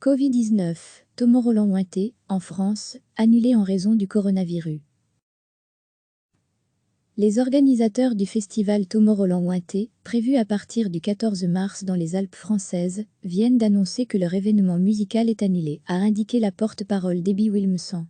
Covid-19, Tomorrowland en France, annulé en raison du coronavirus. Les organisateurs du festival Tomorrowland, prévu à partir du 14 mars dans les Alpes françaises, viennent d'annoncer que leur événement musical est annulé, a indiqué la porte-parole Debbie Wilmson.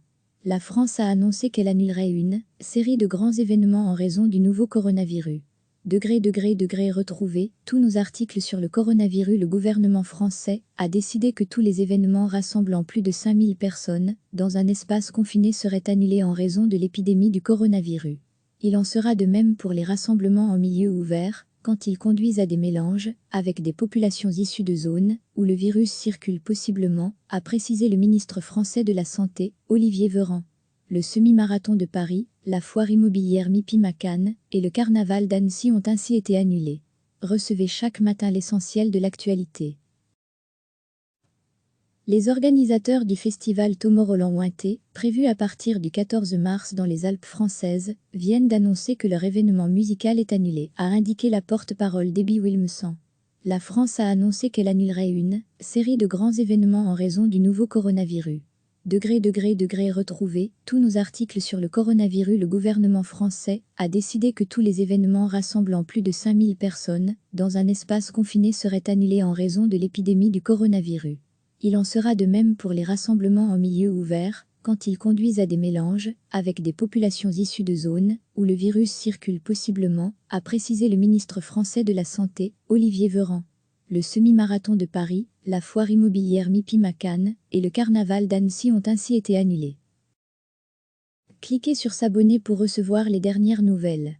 La France a annoncé qu'elle annulerait une série de grands événements en raison du nouveau coronavirus. Retrouvez tous nos articles sur le coronavirus. Le gouvernement français a décidé que tous les événements rassemblant plus de 5000 personnes dans un espace confiné seraient annulés en raison de l'épidémie du coronavirus. Il en sera de même pour les rassemblements en milieu ouvert, quand ils conduisent à des mélanges avec des populations issues de zones où le virus circule possiblement, a précisé le ministre français de la Santé, Olivier Véran. Le semi-marathon de Paris, la foire immobilière Mipimacane et le carnaval d'Annecy ont ainsi été annulés. Recevez chaque matin l'essentiel de l'actualité. Les organisateurs du festival Tomorrowland, prévu à partir du 14 mars dans les Alpes françaises, viennent d'annoncer que leur événement musical est annulé, a indiqué la porte-parole Debbie Wilmson. La France a annoncé qu'elle annulerait une série de grands événements en raison du nouveau coronavirus. Retrouvez tous nos articles sur le coronavirus. Le gouvernement français a décidé que tous les événements rassemblant plus de 5000 personnes dans un espace confiné seraient annulés en raison de l'épidémie du coronavirus. Il en sera de même pour les rassemblements en milieu ouvert, quand ils conduisent à des mélanges avec des populations issues de zones où le virus circule possiblement, a précisé le ministre français de la Santé, Olivier Véran. Le semi-marathon de Paris, la foire immobilière Mipimacane et le carnaval d'Annecy ont ainsi été annulés. Cliquez sur s'abonner pour recevoir les dernières nouvelles.